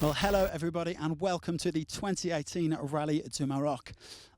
Well, hello everybody and welcome to the 2018 Rallye du Maroc.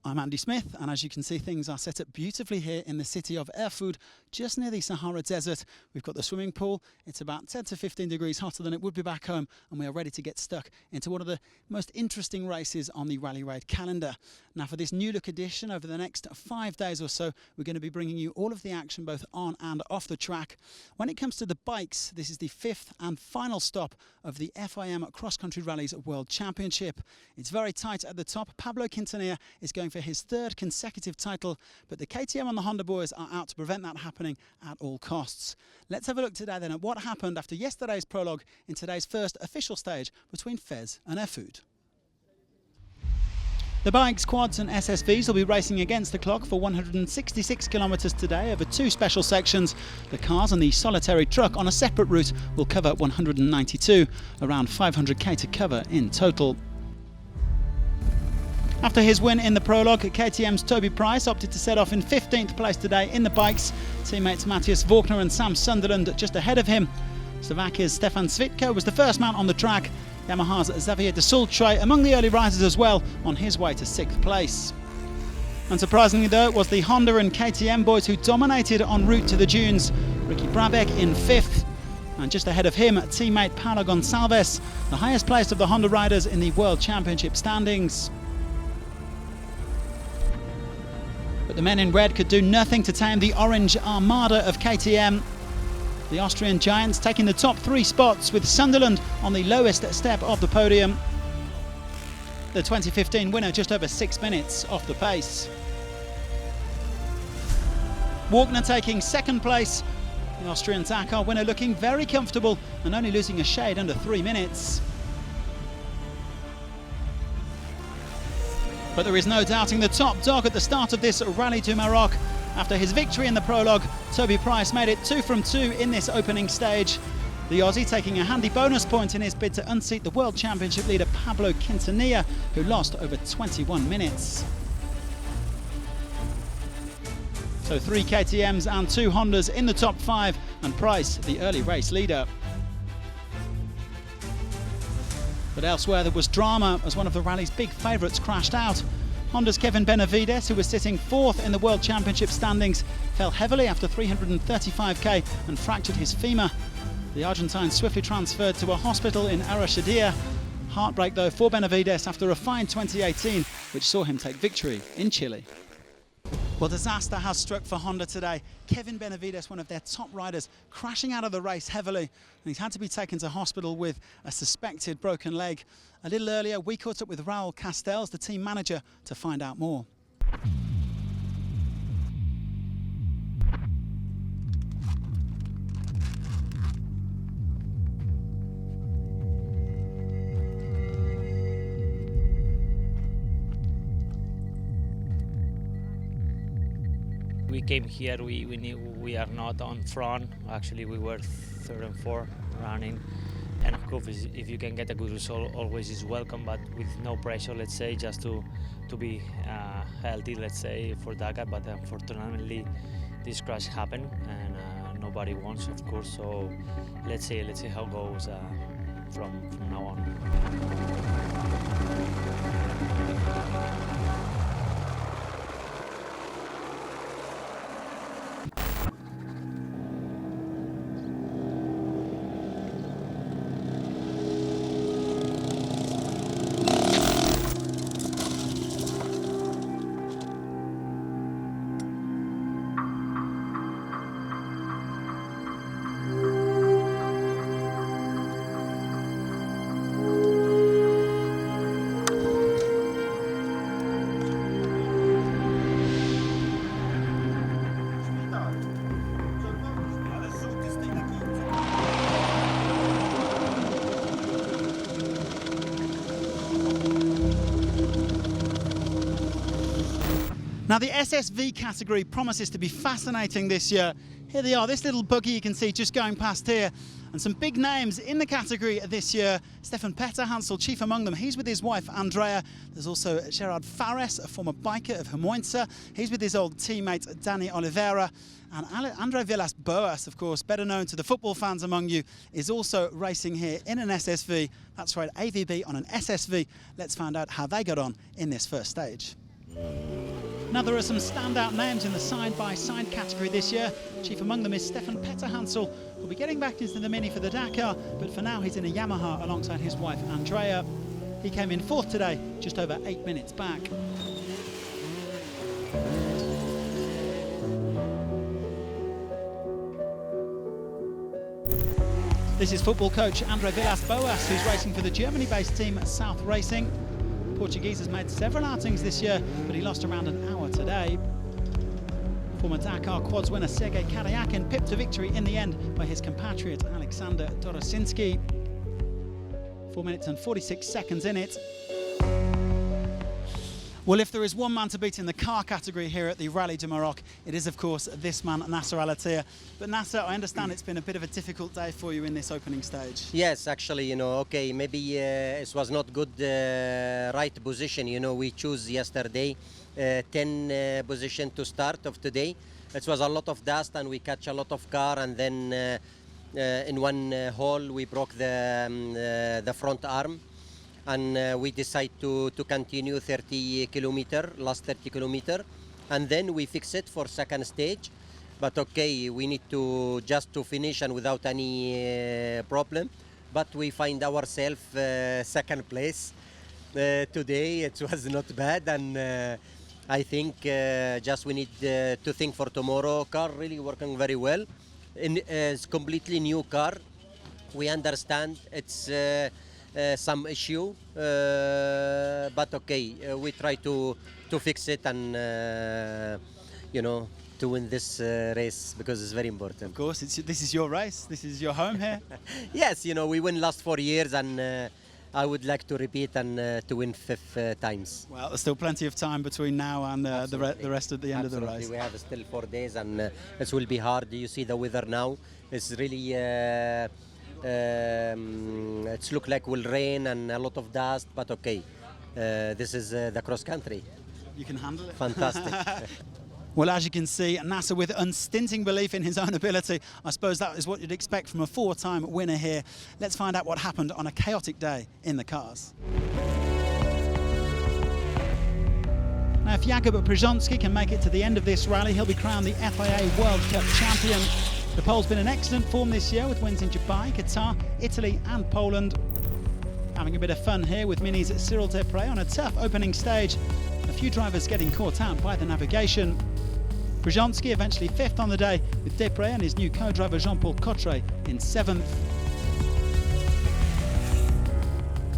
I'm Andy Smith, and as you can see, things are set up beautifully here in the city of Erfoud, just near the Sahara Desert. We've got the swimming pool. It's about 10 to 15 degrees hotter than it would be back home, and we are ready to get stuck into one of the most interesting races on the Rally Raid calendar. Now, for this new look edition, over the next 5 days or so, we're going to be bringing you all of the action both on and off the track. When it comes to the bikes, this is the 5th and final stop of the FIM Cross Country Rallies World Championship. It's very tight at the top. Pablo Quintanilla is going for his 3rd consecutive title, but the KTM and the Honda boys are out to prevent that happening at all costs. Let's have a look today then at what happened after yesterday's prologue in today's first official stage between Fez and Erfoud. The bikes, quads and SSVs will be racing against the clock for 166 kilometres today over 2 special sections. The cars and the solitary truck on a separate route will cover 192, around 500k to cover in total. After his win in the prologue, KTM's Toby Price opted to set off in 15th place today in the bikes. Teammates Matthias Faulkner and Sam Sunderland just ahead of him. Slovakia's Stefan Svitko was the first man on the track. Yamaha's Xavier de Sultre among the early risers as well, on his way to 6th place. Unsurprisingly though, it was the Honda and KTM boys who dominated en route to the dunes. Ricky Brabeck in 5th. And just ahead of him, teammate Paulo Gonçalves, the highest placed of the Honda riders in the World Championship standings. But the men in red could do nothing to tame the orange armada of KTM. The Austrian giants taking the top 3 spots, with Sunderland on the lowest step of the podium. The 2015 winner just over 6 minutes off the pace. Faulkner taking 2nd place. The Austrian Dakar winner looking very comfortable and only losing a shade under 3 minutes. But there is no doubting the top dog at the start of this Rallye du Maroc. After his victory in the prologue, Toby Price made it 2 from 2 in this opening stage. The Aussie taking a handy bonus point in his bid to unseat the World Championship leader Pablo Quintanilla, who lost over 21 minutes. So 3 KTMs and 2 Hondas in the top 5, and Price the early race leader. But elsewhere there was drama as one of the rally's big favourites crashed out. Honda's Kevin Benavides, who was sitting 4th in the World Championship standings, fell heavily after 335k and fractured his femur. The Argentine swiftly transferred to a hospital in Arashadilla. Heartbreak though for Benavides after a fine 2018, which saw him take victory in Chile. Well, disaster has struck for Honda today. Kevin Benavides, one of their top riders, crashing out of the race heavily, and he's had to be taken to hospital with a suspected broken leg. A little earlier, we caught up with Raul Castells, the team manager, to find out more. We came here, we knew we are not on front. Actually, we were 3rd and 4th running. And of course, if you can get a good result, always is welcome, but with no pressure, let's say, just to be healthy, let's say, for Dakar. But unfortunately, this crash happened, and nobody wants, of course. So let's see how it goes from now on. Now the SSV category promises to be fascinating this year. Here they are, this little buggy you can see just going past here. And some big names in the category this year. Stefan Petterhansel, chief among them. He's with his wife, Andrea. There's also Gerard Fares, a former biker of Hermoinsa. He's with his old teammate, Danny Oliveira. And Andre Villas-Boas, of course, better known to the football fans among you, is also racing here in an SSV. That's right, AVB on an SSV. Let's find out how they got on in this first stage. Now there are some standout names in the side-by-side category this year. Chief among them is Stefan Petterhansel, who'll be getting back into the Mini for the Dakar, but for now he's in a Yamaha alongside his wife Andrea. He came in fourth today, just over 8 minutes back. This is football coach Andre Villas-Boas, who's racing for the Germany-based team South Racing. Portuguese has made several outings this year, but he lost around an hour today. Former Dakar quads winner Sergei Karyakin pipped to victory in the end by his compatriot Alexander Dorosinski. 4 minutes and 46 seconds in it. Well, if there is one man to beat in the car category here at the Rallye du Maroc, it is, of course, this man, Nasser Al-Attiyah. But Nasser, I understand it's been a bit of a difficult day for you in this opening stage. Yes, actually, okay, maybe it was not good right position. We choose yesterday 10 position to start of today. It was a lot of dust and we catch a lot of car, and then in one hole we broke the front arm. And we decide to continue 30 kilometer, last 30 kilometer, and then we fix it for second stage. But okay, we need to just to finish and without any problem. But we find ourselves second place today. It was not bad, and I think just we need to think for tomorrow. Car really working very well. It's completely new car. We understand it's some issue, but okay, we try to fix it and to win this race, because it's very important. Of course, this is your race, this is your home here. Yes, we win last 4 years, and I would like to repeat and to win 5 times. Well, there's still plenty of time between now and the rest of the end of the race. We have still 4 days, and it will be hard. You see the weather now, it's really it's look like will rain and a lot of dust, but okay, this is the cross country. You can handle it. Fantastic. Well, as you can see, Nasser with unstinting belief in his own ability. I suppose that is what you'd expect from a 4-time winner here. Let's find out what happened on a chaotic day in the cars. Now, if Jakub Przonski can make it to the end of this rally, he'll be crowned the FIA World Cup champion. The Pole's been in excellent form this year with wins in Dubai, Qatar, Italy and Poland. Having a bit of fun here with Mini's Cyril Desprez on a tough opening stage. A few drivers getting caught out by the navigation. Przonski eventually 5th on the day, with Desprez and his new co-driver Jean-Paul Cottret in 7th.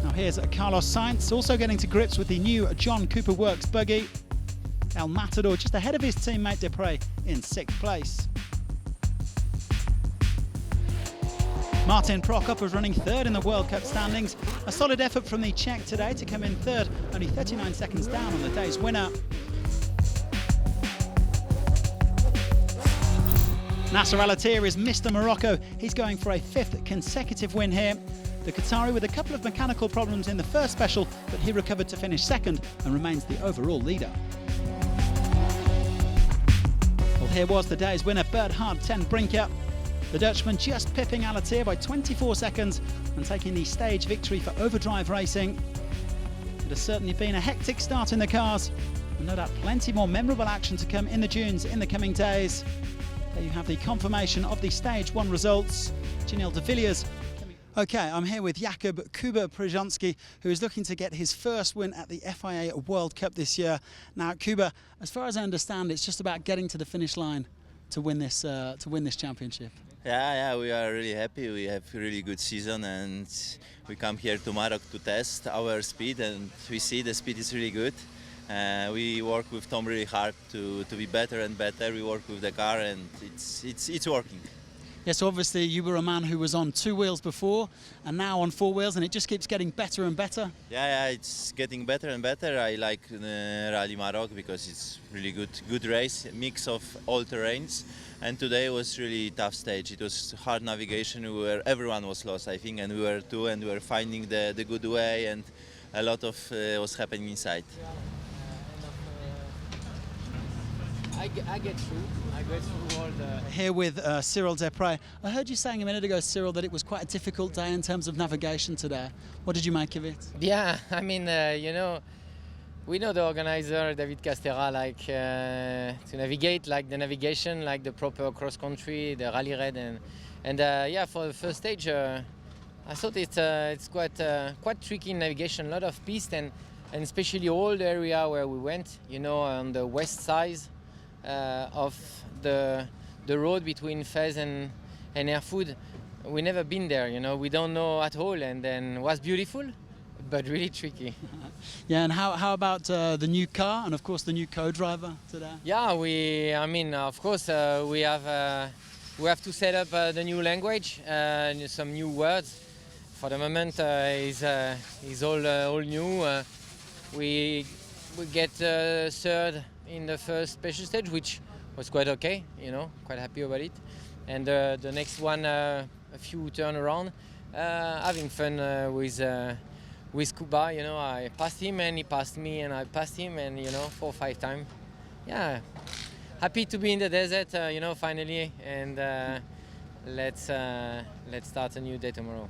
Now here's Carlos Sainz, also getting to grips with the new John Cooper Works buggy. El Matador just ahead of his teammate Desprez in 6th place. Martin Prokop was running 3rd in the World Cup standings. A solid effort from the Czech today to come in 3rd, only 39 seconds down on the day's winner. Nasser Al-Attiyah is Mr. Morocco. He's going for a 5th consecutive win here. The Qatari with a couple of mechanical problems in the first special, but he recovered to finish 2nd and remains the overall leader. Well, here was the day's winner, Bernhard ten Brinker. The Dutchman just pipping Al-Attiyah by 24 seconds and taking the stage victory for Overdrive Racing. It has certainly been a hectic start in the cars, and no doubt plenty more memorable action to come in the dunes in the coming days. There you have the confirmation of the Stage 1 results. Janelle de Villiers. Okay, I'm here with Jakub Przonski, who is looking to get his first win at the FIA World Cup this year. Now, Kuba, as far as I understand, it's just about getting to the finish line to win this championship. Yeah, we are really happy. We have a really good season, and we come here to Maroc to test our speed, and we see the speed is really good. We work with Tom really hard to be better and better. We work with the car, and it's working. Yeah, so obviously you were a man who was on 2 wheels before and now on 4 wheels, and it just keeps getting better and better. Yeah, it's getting better and better. I like Rallye Maroc because it's really good race, mix of all terrains. And today was really tough stage. It was hard navigation where everyone was lost, I think, and we were too, and we were finding the good way, and a lot of was happening inside. I get through all the... Here with Cyril Desprez. I heard you saying a minute ago, Cyril, that it was quite a difficult day in terms of navigation today. What did you make of it? Yeah, I mean, you know, we know the organizer, David Castera, like to navigate, like the navigation, like the proper cross-country, the rally red, and yeah, for the first stage, I thought it's quite tricky navigation, a lot of piste, and especially all the area where we went, you know, on the west side of the road between Fez and Erfoud. We never been there, you know, we don't know at all, and then it was beautiful, but really tricky. Yeah, and how about the new car and of course the new co-driver today? Yeah, I mean, of course, we have to set up the new language, some new words. For the moment, is all new. We get third in the first special stage, which was quite okay, you know, quite happy about it. And the next one, a few turnaround, having fun with Kuba, you know, I passed him and he passed me and I passed him, and, you know, 4 or 5 times. Yeah, happy to be in the desert, you know, finally, and let's start a new day tomorrow.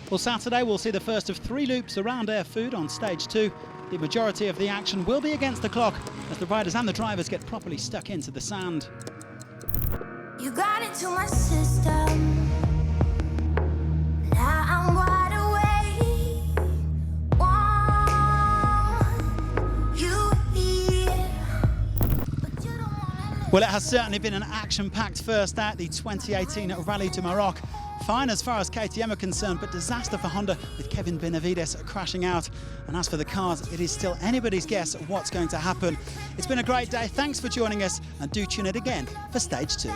Well, Saturday we'll see the first of 3 loops around Erfoud on stage 2. The majority of the action will be against the clock as the riders and the drivers get properly stuck into the sand. You got into my system. Now I'm wide awake. Want you here. But you don't wanna Well, it has certainly been an action-packed first out, the 2018 Rallye du Maroc. Fine as far as KTM are concerned, but disaster for Honda with Kevin Benavides crashing out. And as for the cars, it is still anybody's guess what's going to happen. It's been a great day. Thanks for joining us, and do tune in again for stage 2.